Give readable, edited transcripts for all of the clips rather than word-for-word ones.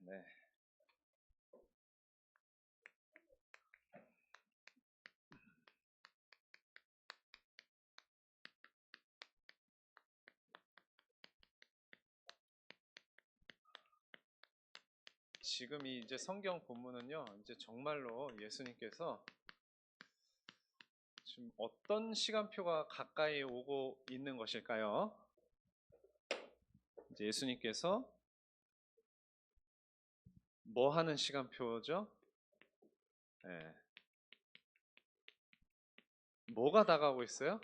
네. 지금 이제 성경 본문은요, 이제 정말로 예수님께서 지금 어떤 시간표가 가까이 오고 있는 것일까요? 이제 예수님께서 뭐 하는 시간표죠? 네. 뭐가 다가오고 있어요?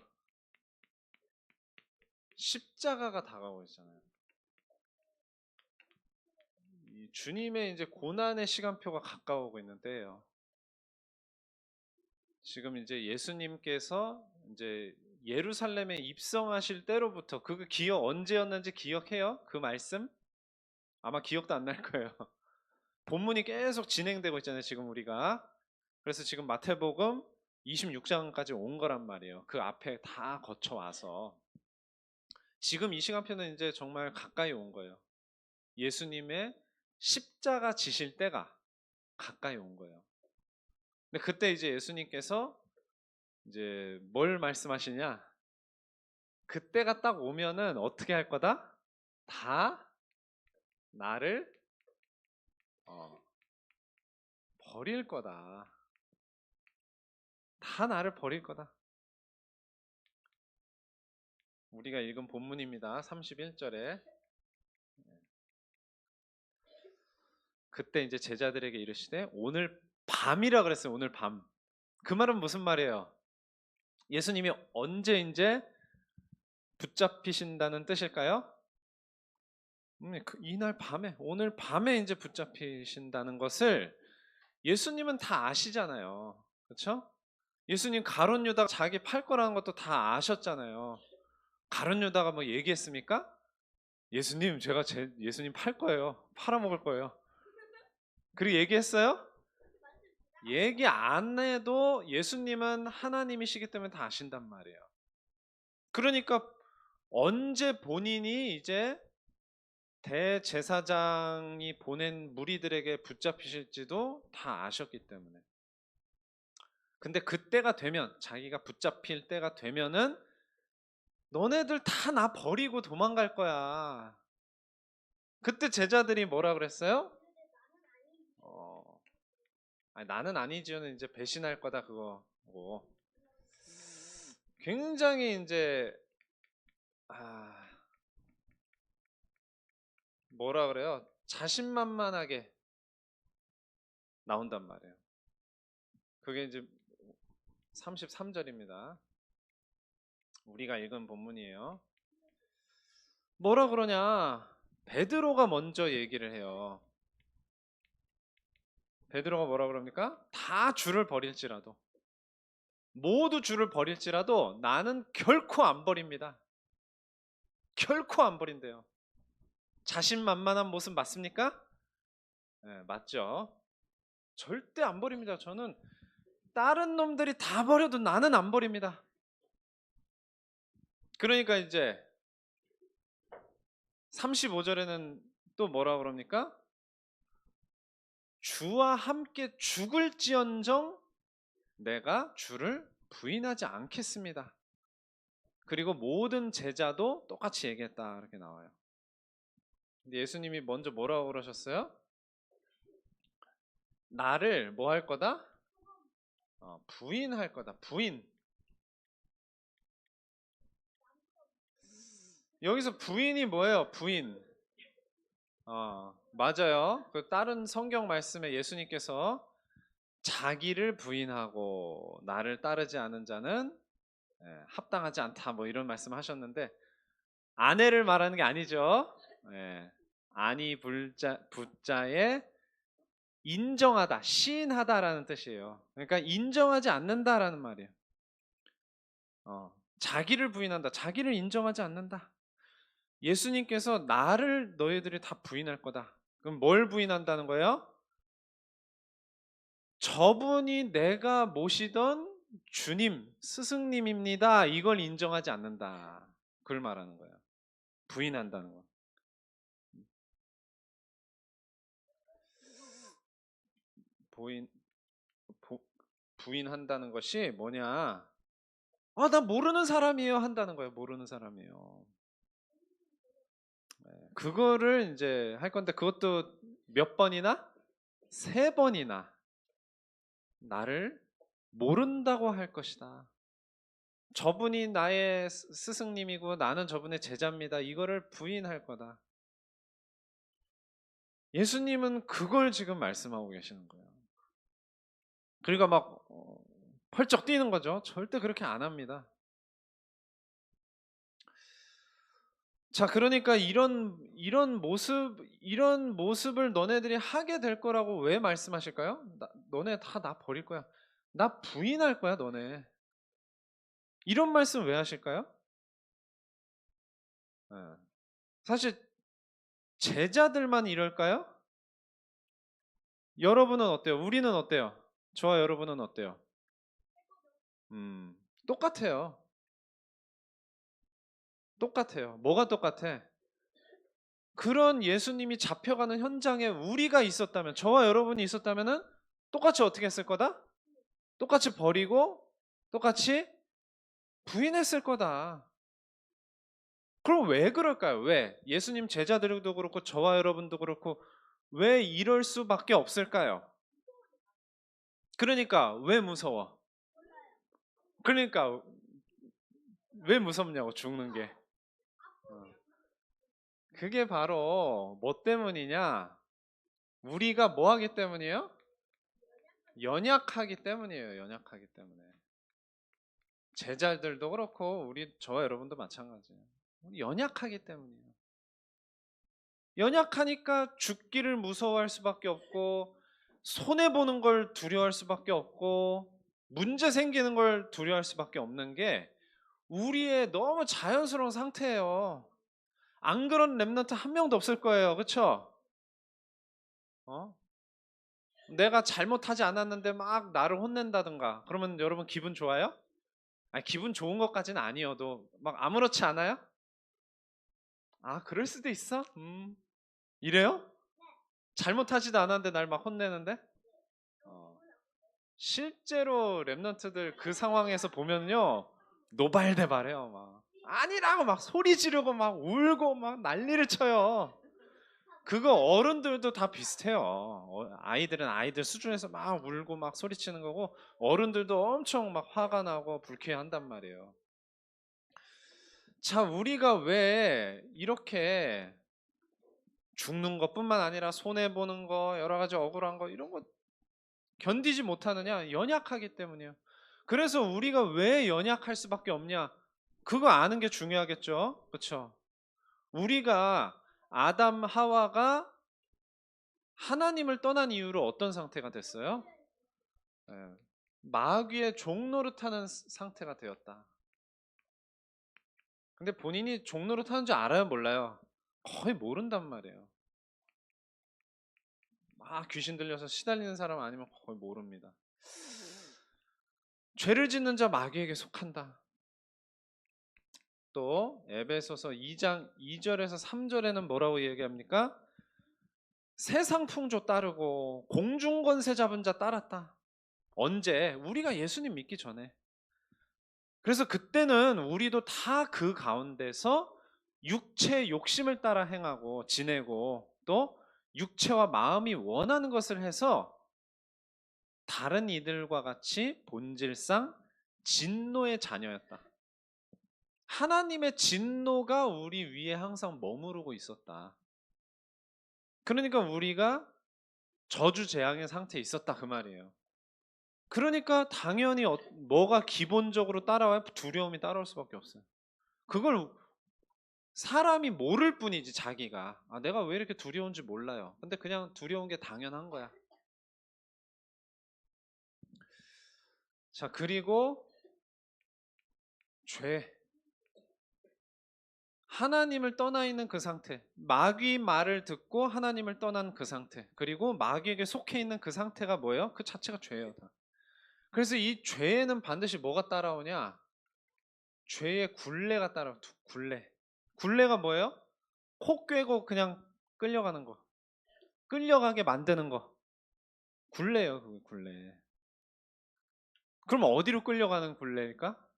십자가가 다가오고 있잖아요. 이 주님의 이제 고난의 시간표가 가까워오고 있는 때예요. 지금 이제 예수님께서 이제 예루살렘에 입성하실 때로부터 그 기억 언제였는지 기억해요? 그 말씀? 아마 기억도 안 날 거예요. 본문이 계속 진행되고 있잖아요, 지금 우리가. 그래서 지금 마태복음 26장까지 온 거란 말이에요. 그 앞에 다 거쳐와서. 지금 이 시간표는 이제 정말 가까이 온 거예요. 예수님의 십자가 지실 때가 가까이 온 거예요. 근데 그때 이제 예수님께서 이제 뭘 말씀하시냐? 그때가 딱 오면은 어떻게 할 거다? 다 나를 버릴 거다. 다 나를 버릴 거다. 우리가 읽은 본문입니다. 31절에 그때 이제 제자들에게 이르시되 오늘 밤이라 그랬어요. 오늘 밤. 그 말은 무슨 말이에요? 예수님이 언제 이제 붙잡히신다는 뜻일까요? 이날 밤에, 오늘 밤에 이제 붙잡히신다는 것을 예수님은 다 아시잖아요. 그렇죠? 예수님 가룟 유다가 자기 팔 거라는 것도 다 아셨잖아요. 가룟 유다가 뭐 얘기했습니까? 예수님, 제가 예수님 팔 거예요. 팔아먹을 거예요. 그리고 얘기했어요? 얘기 안 해도 예수님은 하나님이시기 때문에 다 아신단 말이에요. 그러니까 언제 본인이 이제 대제사장이 보낸 무리들에게 붙잡히실지도 다 아셨기 때문에. 근데 그때가 되면, 자기가 붙잡힐 때가 되면은 너네들 다 나 버리고 도망갈 거야. 그때 제자들이 뭐라 그랬어요? 아니, 나는 아니지요는 이제 배신할 거다 그거고. 굉장히 이제 뭐라 그래요? 자신만만하게 나온단 말이에요. 그게 이제 33절입니다. 우리가 읽은 본문이에요. 뭐라 그러냐? 베드로가 먼저 얘기를 해요. 베드로가 뭐라 그럽니까? 다 주를 버릴지라도, 모두 주를 버릴지라도 나는 결코 안 버립니다. 결코 안 버린대요. 자신만만한 모습 맞습니까? 네, 맞죠. 절대 안 버립니다. 저는 다른 놈들이 다 버려도 나는 안 버립니다. 그러니까 이제 35절에는 또 뭐라 그럽니까? 주와 함께 죽을지언정 내가 주를 부인하지 않겠습니다. 그리고 모든 제자도 똑같이 얘기했다 이렇게 나와요. 근데 예수님이 먼저 뭐라고 그러셨어요? 나를 뭐 할 거다? 부인할 거다. 부인. 여기서 부인이 뭐예요? 부인. 맞아요. 그 다른 성경 말씀에 예수님께서 자기를 부인하고 나를 따르지 않은 자는 합당하지 않다 뭐 이런 말씀하셨는데 아내를 말하는 게 아니죠. 아니 부자에 인정하다, 시인하다라는 뜻이에요. 그러니까 인정하지 않는다라는 말이에요. 자기를 부인한다, 자기를 인정하지 않는다. 예수님께서 나를 너희들이 다 부인할 거다. 그럼 뭘 부인한다는 거예요? 저분이 내가 모시던 주님, 스승님입니다. 이걸 인정하지 않는다. 그걸 말하는 거예요. 부인한다는 거. 부인한다는 것이 뭐냐? 나 모르는 사람이에요 한다는 거예요. 모르는 사람이에요. 그거를 이제 할 건데 그것도 몇 번이나? 3번이나 나를 모른다고 할 것이다. 저분이 나의 스승님이고 나는 저분의 제자입니다. 이거를 부인할 거다. 예수님은 그걸 지금 말씀하고 계시는 거예요. 그러니까 막 펄쩍 뛰는 거죠. 절대 그렇게 안 합니다. 자, 그러니까 이런 모습을 너네들이 하게 될 거라고 왜 말씀하실까요? 너네 다 나 버릴 거야. 나 부인할 거야, 너네. 이런 말씀 왜 하실까요? 예. 사실 제자들만 이럴까요? 여러분은 어때요? 우리는 어때요? 저와 여러분은 어때요? 똑같아요. 똑같아요. 뭐가 똑같아? 그런 예수님이 잡혀가는 현장에 우리가 있었다면, 저와 여러분이 있었다면은 똑같이 어떻게 했을 거다? 똑같이 버리고 똑같이 부인했을 거다. 그럼 왜 그럴까요? 왜? 예수님 제자들도 그렇고 저와 여러분도 그렇고 왜 이럴 수밖에 없을까요? 그러니까 왜 무서워? 그러니까 왜 무섭냐고 죽는 게. 어. 그게 바로 뭐 때문이냐? 우리가 뭐 하기 때문이에요? 연약하기 때문이에요. 연약하기 때문에. 제자들도 그렇고 저와 여러분도 마찬가지예요. 우리 연약하기 때문이에요. 연약하니까 죽기를 무서워할 수밖에 없고 손해 보는 걸 두려워할 수밖에 없고 문제 생기는 걸 두려워할 수밖에 없는 게 우리의 너무 자연스러운 상태예요. 안 그런 랩런트 한 명도 없을 거예요. 그렇죠? 어? 내가 잘못하지 않았는데 막 나를 혼낸다든가 그러면 여러분 기분 좋아요? 아니, 기분 좋은 것까지는 아니어도 막 아무렇지 않아요? 아, 그럴 수도 있어? 이래요? 잘못하지도 않았는데 날 막 혼내는데? 어, 실제로 랩런트들 그 상황에서 보면요 노발대발해요. 막 아니라고 막 소리 지르고 막 울고 막 난리를 쳐요. 그거 어른들도 다 비슷해요. 아이들은 아이들 수준에서 막 울고 막 소리치는 거고 어른들도 엄청 막 화가 나고 불쾌한단 말이에요. 자, 우리가 왜 이렇게 죽는 것뿐만 아니라 손해 보는 거 여러 가지 억울한 거 이런 거 견디지 못하느냐? 연약하기 때문이에요. 그래서 우리가 왜 연약할 수밖에 없냐? 그거 아는 게 중요하겠죠. 그렇죠? 우리가 아담 하와가 하나님을 떠난 이후로 어떤 상태가 됐어요? 예, 마귀의 종노릇하는 상태가 되었다. 근데 본인이 종노릇하는 줄 알아요, 몰라요? 거의 모른단 말이에요. 막 귀신 들려서 시달리는 사람 아니면 거의 모릅니다. 죄를 짓는 자 마귀에게 속한다. 또 에베소서 2장 2절에서 3절에는 뭐라고 얘기합니까? 세상 풍조 따르고 공중 권세 잡은 자 따랐다. 언제? 우리가 예수님 믿기 전에. 그래서 그때는 우리도 다 그 가운데서 육체 욕심을 따라 행하고 지내고 또 육체와 마음이 원하는 것을 해서 다른 이들과 같이 본질상 진노의 자녀였다. 하나님의 진노가 우리 위에 항상 머무르고 있었다. 그러니까 우리가 저주재앙의 상태에 있었다 그 말이에요. 그러니까 당연히 뭐가 기본적으로 따라와요? 두려움이 따라올 수밖에 없어요. 그걸 사람이 모를 뿐이지 자기가. 내가 왜 이렇게 두려운지 몰라요. 근데 그냥 두려운 게 당연한 거야. 자, 그리고 죄. 하나님을 떠나 있는 그 상태. 마귀 말을 듣고 하나님을 떠난 그 상태. 그리고 마귀에게 속해 있는 그 상태가 뭐예요? 그 자체가 죄예요. 다. 그래서 이 죄에는 반드시 뭐가 따라오냐? 죄의 굴레가 따라와. 굴레. 굴레가 뭐예요? 코 꿰고 그냥 끌려가는 거. 끌려가게 만드는 거. 굴레예요, 그 굴레. 그럼 어디로 끌려가는 굴레일까?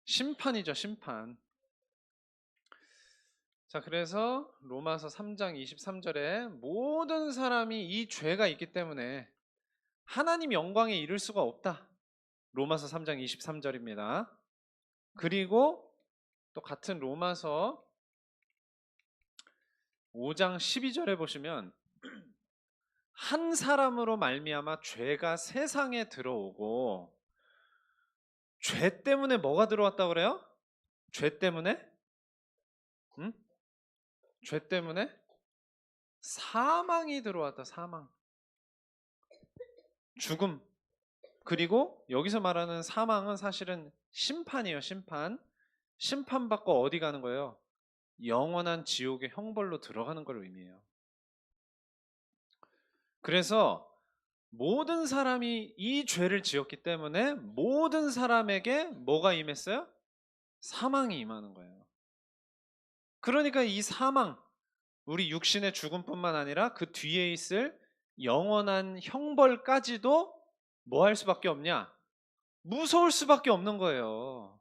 심판이죠, 심판. 자, 그래서 로마서 3장 23절에 모든 사람이 이 죄가 있기 때문에 하나님 영광에 이를 수가 없다. 로마서 3장 23절입니다. 그리고 또 같은 로마서 5장 12절에 보시면 한 사람으로 말미암아 죄가 세상에 들어오고, 죄 때문에 뭐가 들어왔다 그래요? 죄 때문에? 응? 죄 때문에 사망이 들어왔다. 사망. 죽음. 그리고 여기서 말하는 사망은 사실은 심판이에요. 심판. 심판받고 어디 가는 거예요? 영원한 지옥의 형벌로 들어가는 걸 의미해요. 그래서 모든 사람이 이 죄를 지었기 때문에 모든 사람에게 뭐가 임했어요? 사망이 임하는 거예요. 그러니까 이 사망, 우리 육신의 죽음뿐만 아니라 그 뒤에 있을 영원한 형벌까지도 뭐 할 수밖에 없냐? 무서울 수밖에 없는 거예요.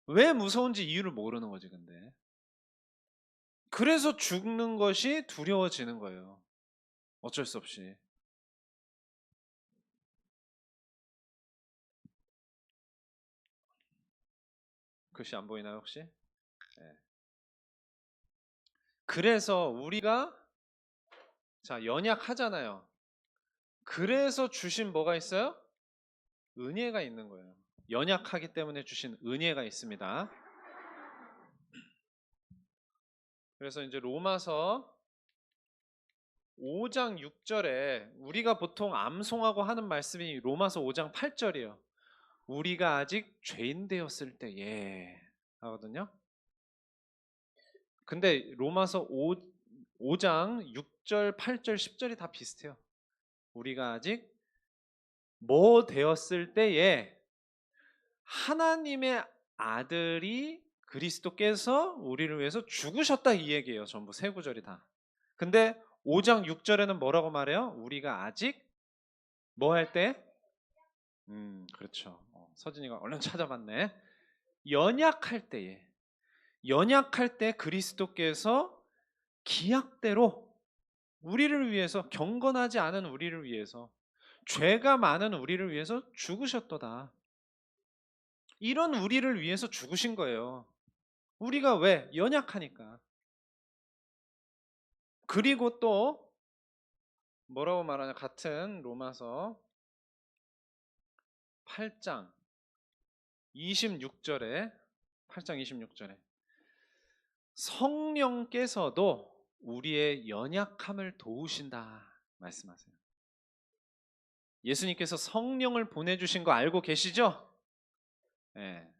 왜 무서운지 이유를 모르는 거지, 근데. 그래서 죽는 것이 두려워지는 거예요. 어쩔 수 없이. 글씨 안 보이나요, 혹시? 네. 그래서 우리가 자, 연약하잖아요. 그래서 주신 뭐가 있어요? 은혜가 있는 거예요. 연약하기 때문에 주신 은혜가 있습니다. 그래서 이제 로마서 5장 6절에 우리가 보통 암송하고 하는 말씀이 로마서 5장 8절이에요. 우리가 아직 죄인 되었을 때에 하거든요. 근데 로마서 5장 6절, 8절, 10절이 다 비슷해요. 우리가 아직 뭐 되었을 때에 하나님의 아들이 그리스도께서 우리를 위해서 죽으셨다 이 얘기예요. 전부 세 구절이 다. 근데 5장 6절에는 뭐라고 말해요? 우리가 아직 뭐 할 때? 그렇죠. 서진이가 얼른 찾아봤네. 연약할 때 그리스도께서 기약대로 우리를 위해서, 경건하지 않은 우리를 위해서, 죄가 많은 우리를 위해서 죽으셨도다. 이런 우리를 위해서 죽으신 거예요. 우리가 왜? 연약하니까. 그리고 또 뭐라고 말하냐? 같은 로마서 8장 26절에 8장 26절에 성령께서도 우리의 연약함을 도우신다 말씀하세요. 예수님께서 성령을 보내주신 거 알고 계시죠? 네.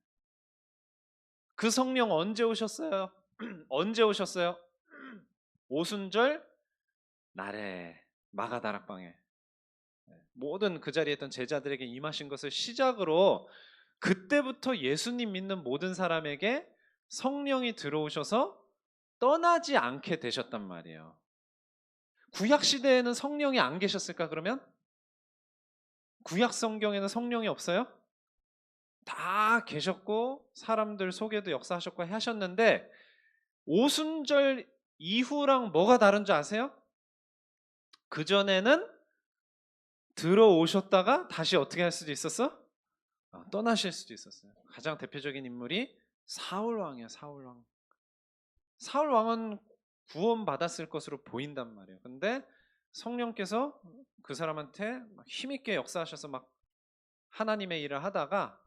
그 성령 언제 오셨어요? 언제 오셨어요? 오순절 날에 마가다락방에 모든 그 자리에 있던 제자들에게 임하신 것을 시작으로 그때부터 예수님 믿는 모든 사람에게 성령이 들어오셔서 떠나지 않게 되셨단 말이에요. 구약 시대에는 성령이 안 계셨을까 그러면? 구약 성경에는 성령이 없어요? 다 계셨고 사람들 속에도 역사하셨고 하셨는데 오순절 이후랑 뭐가 다른 줄 아세요? 그전에는 들어오셨다가 다시 어떻게 할 수도 있었어? 떠나실 수도 있었어요. 가장 대표적인 인물이 사울 왕이에요. 사울 왕. 사울 왕은 구원받았을 것으로 보인단 말이에요. 근데 성령께서 그 사람한테 막 힘있게 역사하셔서 막 하나님의 일을 하다가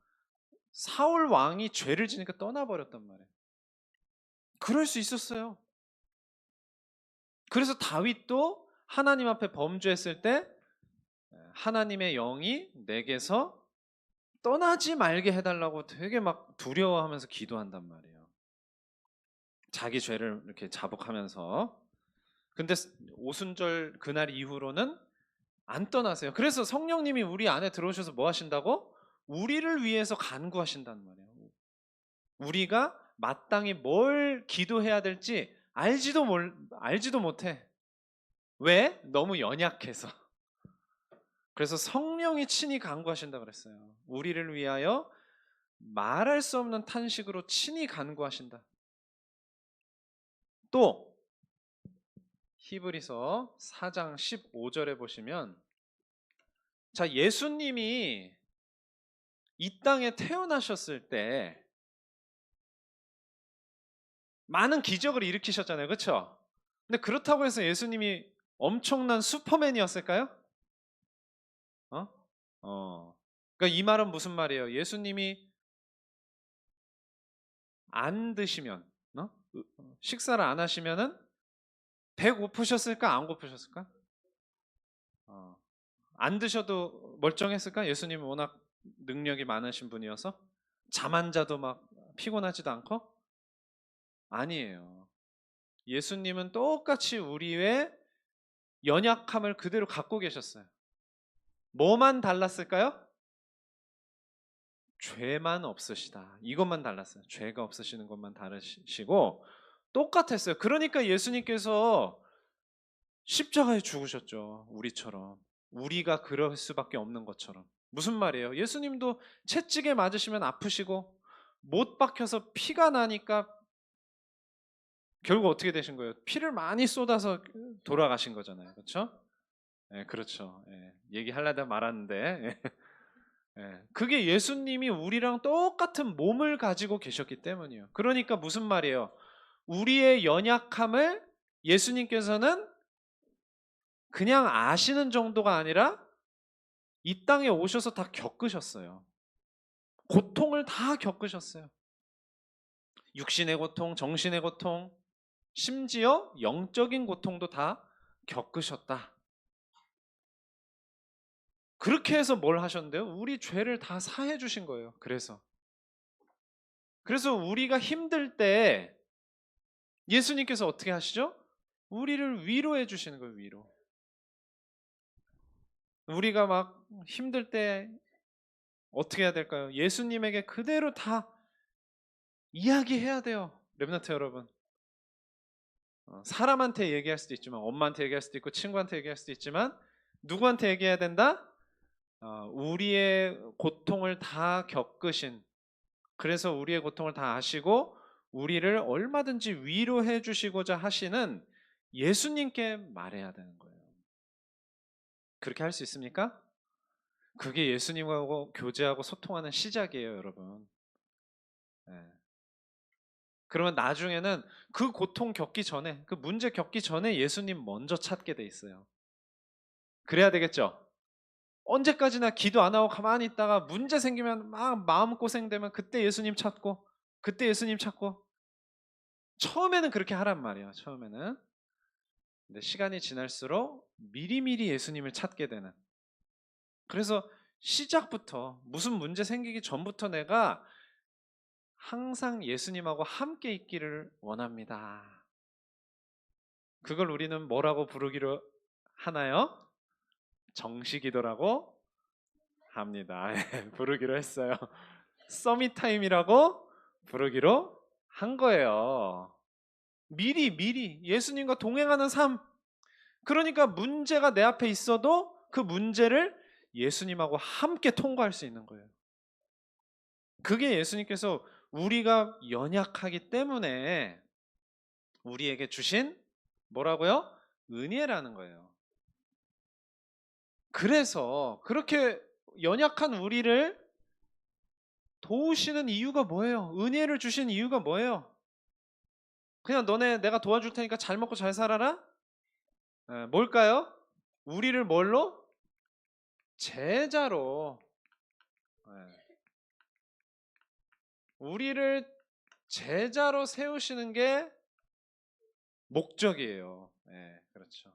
사울 왕이 죄를 지니까 떠나버렸단 말이에요. 그럴 수 있었어요. 그래서 다윗도 하나님 앞에 범죄했을 때 하나님의 영이 내게서 떠나지 말게 해달라고 되게 막 두려워하면서 기도한단 말이에요. 자기 죄를 이렇게 자복하면서. 근데 오순절 그날 이후로는 안 떠나세요. 그래서 성령님이 우리 안에 들어오셔서 뭐 하신다고? 우리를 위해서 간구하신단 말이에요. 우리가 마땅히 뭘 기도해야 될지 알지도 못해. 왜? 너무 연약해서. 그래서 성령이 친히 간구하신다 그랬어요. 우리를 위하여 말할 수 없는 탄식으로 친히 간구하신다. 또 히브리서 4장 15절에 보시면, 자, 예수님이 이 땅에 태어나셨을 때 많은 기적을 일으키셨잖아요. 그렇죠? 근데 그렇다고 해서 예수님이 엄청난 슈퍼맨이었을까요? 어? 그러니까 이 말은 무슨 말이에요? 예수님이 안 드시면, 식사를 안 하시면은 배 고프셨을까? 안 고프셨을까? 어, 안 드셔도 멀쩡했을까? 예수님은 워낙 능력이 많으신 분이어서 잠 안 자도 막 피곤하지도 않고? 아니에요. 예수님은 똑같이 우리의 연약함을 그대로 갖고 계셨어요. 뭐만 달랐을까요? 죄만 없으시다. 이것만 달랐어요. 죄가 없으시는 것만 다르시고 똑같았어요. 그러니까 예수님께서 십자가에 죽으셨죠. 우리처럼. 우리가 그럴 수밖에 없는 것처럼. 무슨 말이에요? 예수님도 채찍에 맞으시면 아프시고 못 박혀서 피가 나니까 결국 어떻게 되신 거예요? 피를 많이 쏟아서 돌아가신 거잖아요. 그렇죠? 네, 그렇죠. 예, 얘기하려다 말았는데 그게 예수님이 우리랑 똑같은 몸을 가지고 계셨기 때문이에요. 그러니까 무슨 말이에요? 우리의 연약함을 예수님께서는 그냥 아시는 정도가 아니라 이 땅에 오셔서 다 겪으셨어요. 고통을 다 겪으셨어요. 육신의 고통, 정신의 고통, 심지어 영적인 고통도 다 겪으셨다. 그렇게 해서 뭘 하셨는데요? 우리 죄를 다 사해 주신 거예요. 그래서 우리가 힘들 때 예수님께서 어떻게 하시죠? 우리를 위로해 주시는 거예요, 위로. 우리가 막 힘들 때 어떻게 해야 될까요? 예수님에게 그대로 다 이야기해야 돼요. 렘넌트 여러분. 사람한테 얘기할 수도 있지만, 엄마한테 얘기할 수도 있고, 친구한테 얘기할 수도 있지만, 누구한테 얘기해야 된다? 우리의 고통을 다 겪으신, 그래서 우리의 고통을 다 아시고, 우리를 얼마든지 위로해 주시고자 하시는 예수님께 말해야 되는 거예요. 그렇게 할 수 있습니까? 그게 예수님하고 교제하고 소통하는 시작이에요, 여러분. 네. 그러면 나중에는 그 고통 겪기 전에, 그 문제 겪기 전에 예수님 먼저 찾게 돼 있어요. 그래야 되겠죠? 언제까지나 기도 안 하고 가만히 있다가 문제 생기면 막 마음고생되면 그때 예수님 찾고, 그때 예수님 찾고. 처음에는 그렇게 하란 말이에요, 처음에는. 근데 시간이 지날수록 미리미리 예수님을 찾게 되는. 그래서 시작부터 무슨 문제 생기기 전부터 내가 항상 예수님하고 함께 있기를 원합니다. 그걸 우리는 뭐라고 부르기로 하나요? 정시기도라고 합니다. 부르기로 했어요. 서밋타임이라고 부르기로 한 거예요. 미리 예수님과 동행하는 삶. 그러니까 문제가 내 앞에 있어도 그 문제를 예수님하고 함께 통과할 수 있는 거예요. 그게 예수님께서 우리가 연약하기 때문에 우리에게 주신 뭐라고요? 은혜라는 거예요. 그래서 그렇게 연약한 우리를 도우시는 이유가 뭐예요? 은혜를 주신 이유가 뭐예요? 그냥 너네 내가 도와줄 테니까 잘 먹고 잘 살아라? 뭘까요? 우리를 뭘로? 제자로. 예, 우리를 제자로 세우시는 게 목적이에요. 그렇죠.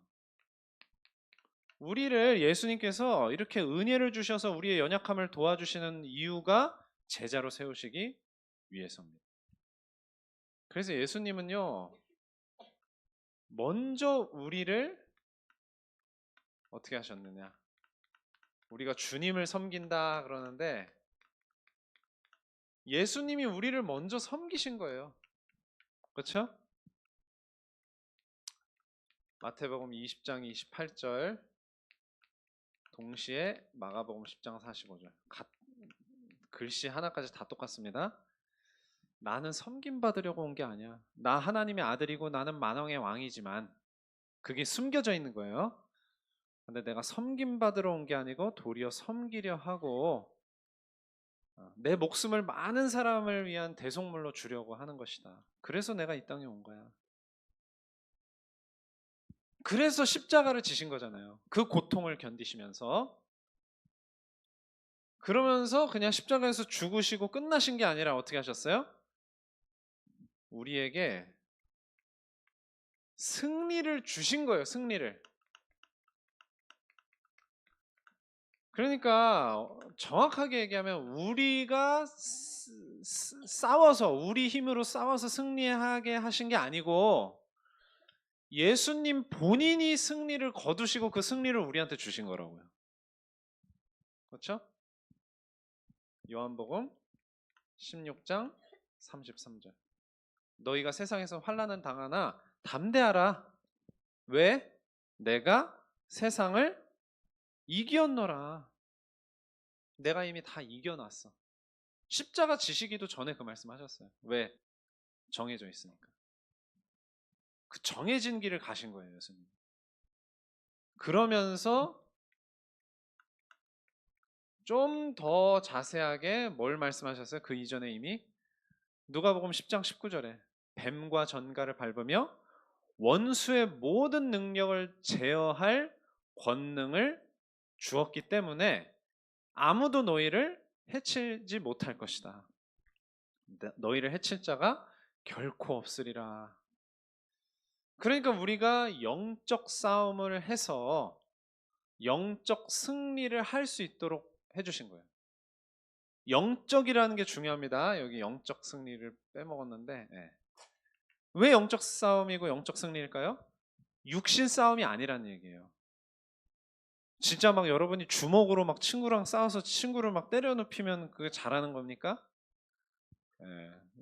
우리를 예수님께서 이렇게 은혜를 주셔서 우리의 연약함을 도와주시는 이유가 제자로 세우시기 위해서입니다. 그래서 예수님은요, 먼저 우리를 어떻게 하셨느냐? 우리가 주님을 섬긴다 그러는데 예수님이 우리를 먼저 섬기신 거예요. 그렇죠? 마태복음 20장 28절 동시에 마가복음 10장 45절 글씨 하나까지 다 똑같습니다. 나는 섬김 받으려고 온 게 아니야. 나 하나님의 아들이고 나는 만왕의 왕이지만 그게 숨겨져 있는 거예요. 근데 내가 섬김 받으러 온 게 아니고 도리어 섬기려 하고 내 목숨을 많은 사람을 위한 대속물로 주려고 하는 것이다. 그래서 내가 이 땅에 온 거야. 그래서 십자가를 지신 거잖아요. 그 고통을 견디시면서. 그러면서 그냥 십자가에서 죽으시고 끝나신 게 아니라 어떻게 하셨어요? 우리에게 승리를 주신 거예요. 승리를. 그러니까 정확하게 얘기하면 우리가 싸워서 우리 힘으로 싸워서 승리하게 하신 게 아니고 예수님 본인이 승리를 거두시고 그 승리를 우리한테 주신 거라고요. 그렇죠? 요한복음 16장 33절. 너희가 세상에서 환난을 당하나 담대하라. 왜? 내가 세상을 이겼노라. 내가 이미 다 이겨놨어. 십자가 지시기도 전에 그 말씀하셨어요. 왜? 정해져 있으니까. 그 정해진 길을 가신 거예요, 예수님. 그러면서 좀 더 자세하게 뭘 말씀하셨어요? 그 이전에 이미 누가복음 10장 19절에 뱀과 전갈을 밟으며 원수의 모든 능력을 제어할 권능을 주었기 때문에 아무도 너희를 해치지 못할 것이다. 너희를 해칠 자가 결코 없으리라. 그러니까 우리가 영적 싸움을 해서 영적 승리를 할 수 있도록 해주신 거예요. 영적이라는 게 중요합니다. 여기 영적 승리를 빼먹었는데 왜 영적 싸움이고 영적 승리일까요? 육신 싸움이 아니라는 얘기예요. 진짜 막 여러분이 주먹으로 막 친구랑 싸워서 친구를 막 때려 눕히면 그게 잘하는 겁니까?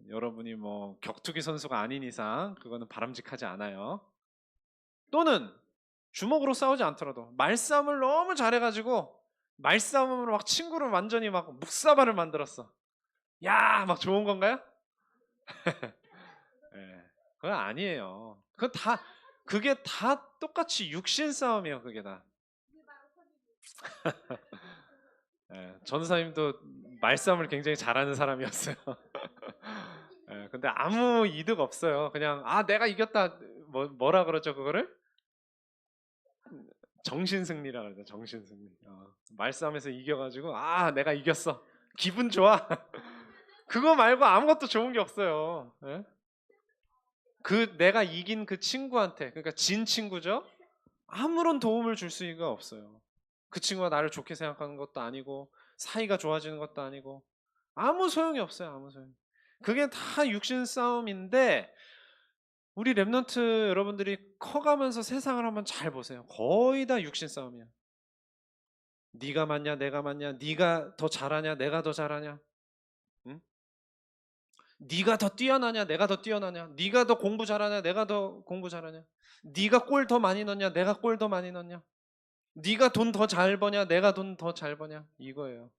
여러분이 뭐 격투기 선수가 아닌 이상 그거는 바람직하지 않아요. 또는 주먹으로 싸우지 않더라도 말싸움을 너무 잘해가지고 말싸움으로 막 친구를 완전히 막 묵사발을 만들었어. 야, 막 좋은 건가요? 그건 아니에요. 그게 다 똑같이 육신 싸움이에요. 그게 다. 전사님도 말싸움을 굉장히 잘하는 사람이었어요. 근데 아무 이득 없어요. 그냥 내가 이겼다. 뭐라 그러죠 그거를? 정신승리라 그러죠. 정신승리. 말싸움에서 이겨가지고 내가 이겼어. 기분 좋아. 그거 말고 아무것도 좋은 게 없어요. 그 내가 이긴 그 친구한테, 그러니까 진 친구죠. 아무런 도움을 줄 수가 없어요. 그 친구가 나를 좋게 생각하는 것도 아니고 사이가 좋아지는 것도 아니고 아무 소용이 없어요. 아무 소용. 그게 다 육신 싸움인데 우리 랩런트 여러분들이 커가면서 세상을 한번 잘 보세요. 거의 다 육신 싸움이야. 네가 맞냐 내가 맞냐, 네가 더 잘하냐 내가 더 잘하냐, 응? 네가 더 뛰어나냐 내가 더 뛰어나냐, 네가 더 공부 잘하냐 내가 더 공부 잘하냐, 네가 골 더 많이 넣냐 내가 골 더 많이 넣냐, 네가 돈 더 잘 버냐 내가 돈 더 잘 버냐, 이거예요.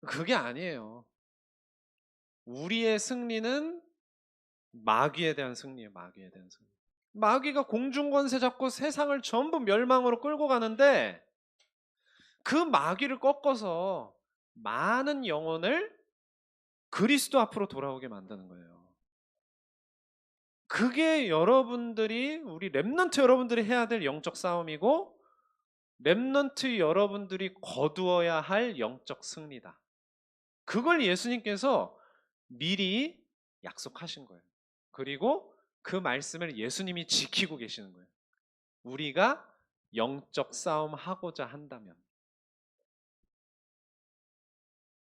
그게 아니에요. 우리의 승리는 마귀에 대한 승리예요. 마귀에 대한 승리. 마귀가 공중권세 잡고 세상을 전부 멸망으로 끌고 가는데 그 마귀를 꺾어서 많은 영혼을 그리스도 앞으로 돌아오게 만드는 거예요. 그게 여러분들이, 우리 랩넌트 여러분들이 해야 될 영적 싸움이고 랩넌트 여러분들이 거두어야 할 영적 승리다. 그걸 예수님께서 미리 약속하신 거예요. 그리고 그 말씀을 예수님이 지키고 계시는 거예요. 우리가 영적 싸움 하고자 한다면.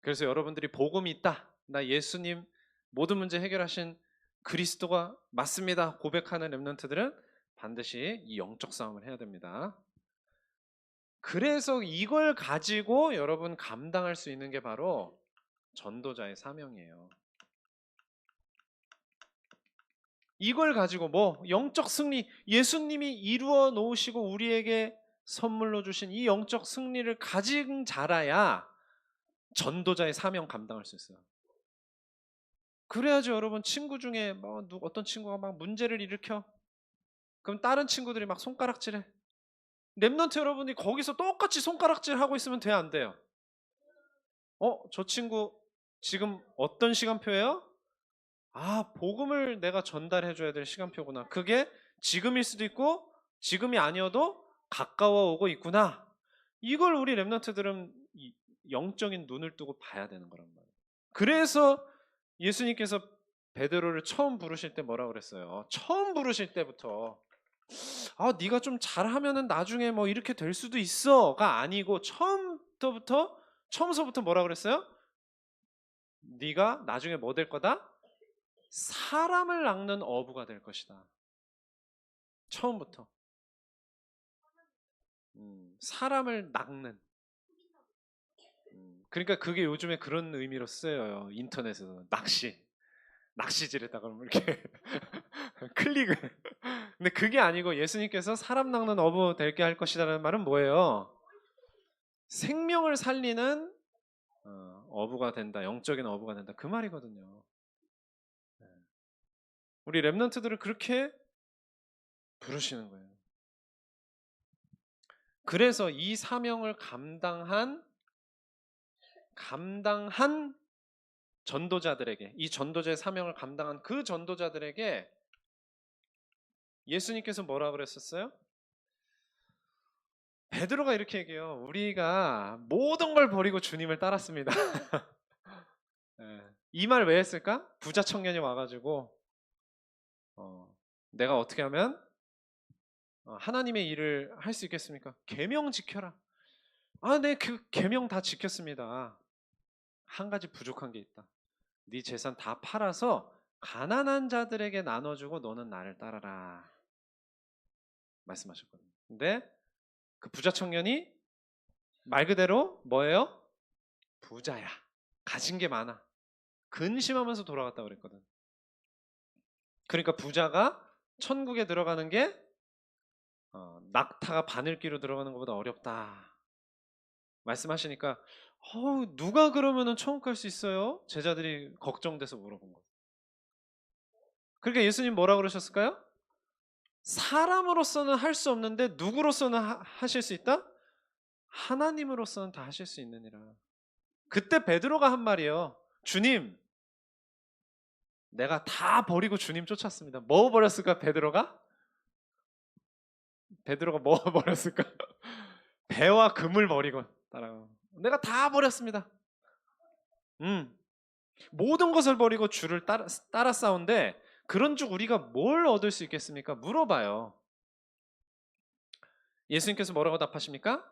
그래서 여러분들이 복음이 있다, 나 예수님 모든 문제 해결하신 그리스도가 맞습니다 고백하는 랩런트들은 반드시 이 영적 싸움을 해야 됩니다. 그래서 이걸 가지고 여러분 감당할 수 있는 게 바로 전도자의 사명이에요. 이걸 가지고 뭐 영적 승리, 예수님이 이루어 놓으시고 우리에게 선물로 주신 이 영적 승리를 가진 자라야 전도자의 사명 감당할 수 있어요. 그래야지 여러분, 친구 중에 뭐 어떤 친구가 막 문제를 일으켜. 그럼 다른 친구들이 막 손가락질해. 랩넌트 여러분이 거기서 똑같이 손가락질 하고 있으면 돼, 안 돼요? 저 친구 지금 어떤 시간표예요? 아, 복음을 내가 전달해 줘야 될 시간표구나. 그게 지금일 수도 있고 지금이 아니어도 가까워 오고 있구나. 이걸 우리 랩넌트들은 영적인 눈을 뜨고 봐야 되는 거란 말이에요. 그래서 예수님께서 베드로를 처음 부르실 때 뭐라 그랬어요? 처음 부르실 때부터 네가 좀 잘하면은 나중에 뭐 이렇게 될 수도 있어가 아니고 처음서부터 뭐라 그랬어요? 네가 나중에 뭐 될 거다? 사람을 낚는 어부가 될 것이다. 처음부터. 사람을 낚는. 그러니까 그게 요즘에 그런 의미로 쓰여요. 인터넷에서 낚시질에다가 이렇게 클릭을. 근데 그게 아니고 예수님께서 사람 낚는 어부 될게 할 것이라는 말은 뭐예요? 생명을 살리는 어부가 된다. 영적인 어부가 된다. 그 말이거든요. 우리 랩런트들을 그렇게 부르시는 거예요. 그래서 이 사명을 감당한 전도자들에게, 이 전도자의 사명을 감당한 그 전도자들에게 예수님께서 뭐라 그랬었어요? 베드로가 이렇게 얘기해요. 우리가 모든 걸 버리고 주님을 따랐습니다. 이 말 왜 했을까? 부자 청년이 와가지고 내가 어떻게 하면 하나님의 일을 할 수 있겠습니까? 계명 지켜라. 네, 그 계명 다 지켰습니다. 한 가지 부족한 게 있다. 네 재산 다 팔아서 가난한 자들에게 나눠주고 너는 나를 따라라. 말씀하셨거든요. 근데 그 부자 청년이 말 그대로 뭐예요? 부자야. 가진 게 많아. 근심하면서 돌아갔다 그랬거든. 그러니까 부자가 천국에 들어가는 게 낙타가 바늘귀로 들어가는 것보다 어렵다. 말씀하시니까 누가 그러면은 천국 갈 수 있어요? 제자들이 걱정돼서 물어본 거예요. 그러니까 예수님 뭐라 그러셨을까요? 사람으로서는 할 수 없는데 누구로서는 하실 수 있다? 하나님으로서는 다 하실 수 있느니라. 그때 베드로가 한 말이에요. 주님, 내가 다 버리고 주님 쫓았습니다. 뭐 버렸을까, 베드로가? 베드로가 뭐 버렸을까? 배와 금을 버리고 따라가. 내가 다 버렸습니다. 모든 것을 버리고 주를 따라 싸운데 그런 줄 우리가 뭘 얻을 수 있겠습니까? 물어봐요. 예수님께서 뭐라고 답하십니까?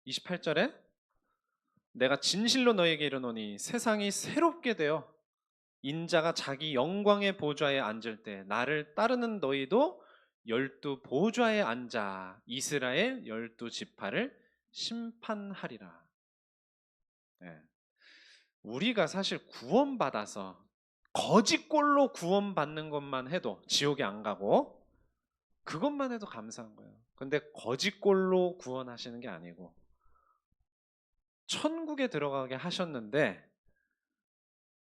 28절에 내가 진실로 너에게 이르노니 세상이 새롭게 되어 인자가 자기 영광의 보좌에 앉을 때 나를 따르는 너희도 12보좌에 앉아 이스라엘 12지파를 심판하리라. 네. 우리가 사실 구원받아서 거짓골로 구원받는 것만 해도 지옥에 안 가고 그것만 해도 감사한 거예요. 근데 거짓골로 구원하시는 게 아니고 천국에 들어가게 하셨는데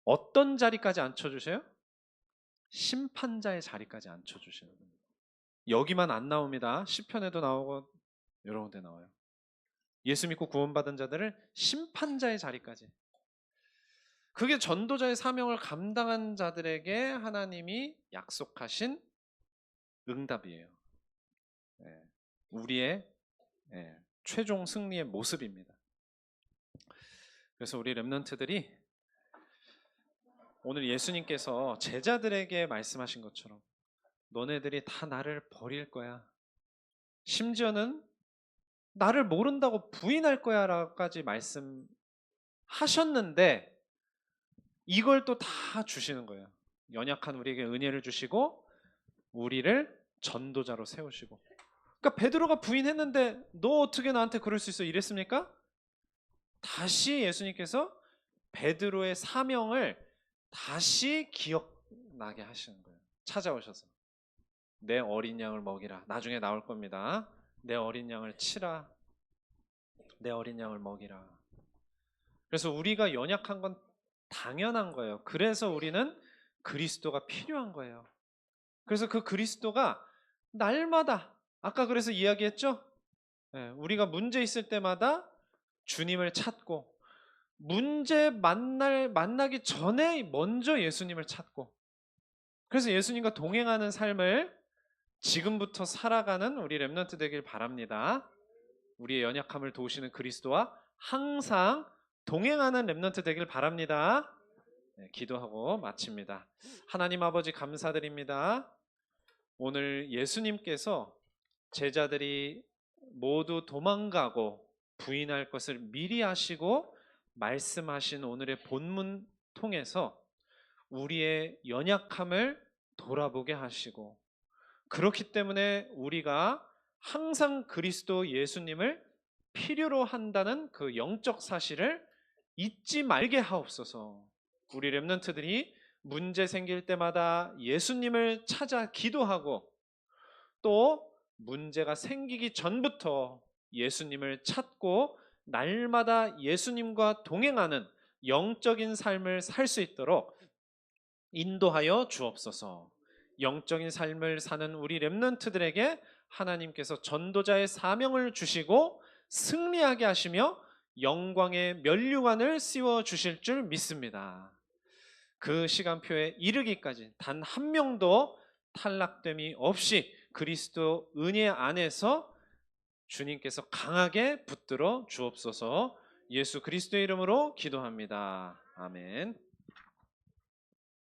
어떤 자리까지 앉혀주세요? 심판자의 자리까지 앉혀주시는 거예요. 여기만 안 나옵니다. 시편에도 나오고 여러 군데 나와요. 예수 믿고 구원받은 자들을 심판자의 자리까지. 그게 전도자의 사명을 감당한 자들에게 하나님이 약속하신 응답이에요. 우리의 최종 승리의 모습입니다. 그래서 우리 랩런트들이 오늘 예수님께서 제자들에게 말씀하신 것처럼 너네들이 다 나를 버릴 거야. 심지어는 나를 모른다고 부인할 거야 라까지 말씀하셨는데 이걸 또 다 주시는 거예요. 연약한 우리에게 은혜를 주시고 우리를 전도자로 세우시고. 그러니까 베드로가 부인했는데 너 어떻게 나한테 그럴 수 있어 이랬습니까? 다시 예수님께서 베드로의 사명을 다시 기억나게 하시는 거예요. 찾아오셔서. 내 어린 양을 먹이라. 나중에 나올 겁니다. 내 어린 양을 치라. 내 어린 양을 먹이라. 그래서 우리가 연약한 건 당연한 거예요. 그래서 우리는 그리스도가 필요한 거예요. 그래서 그 그리스도가 날마다, 아까 그래서 이야기했죠? 우리가 문제 있을 때마다 주님을 찾고, 문제 만나기 전에 먼저 예수님을 찾고, 그래서 예수님과 동행하는 삶을 지금부터 살아가는 우리 렘넌트 되길 바랍니다. 우리의 연약함을 도우시는 그리스도와 항상 동행하는 렘넌트 되길 바랍니다. 기도하고 마칩니다. 하나님 아버지 감사드립니다. 오늘 예수님께서 제자들이 모두 도망가고 부인할 것을 미리 하시고 말씀하신 오늘의 본문 통해서 우리의 연약함을 돌아보게 하시고, 그렇기 때문에 우리가 항상 그리스도 예수님을 필요로 한다는 그 영적 사실을 잊지 말게 하옵소서. 우리 렘넌트들이 문제 생길 때마다 예수님을 찾아 기도하고, 또 문제가 생기기 전부터 예수님을 찾고 날마다 예수님과 동행하는 영적인 삶을 살 수 있도록 인도하여 주옵소서. 영적인 삶을 사는 우리 렘넌트들에게 하나님께서 전도자의 사명을 주시고 승리하게 하시며 영광의 면류관을 씌워 주실 줄 믿습니다. 그 시간표에 이르기까지 단 한 명도 탈락됨이 없이 그리스도 은혜 안에서 주님께서 강하게 붙들어 주옵소서. 예수 그리스도의 이름으로 기도합니다. 아멘.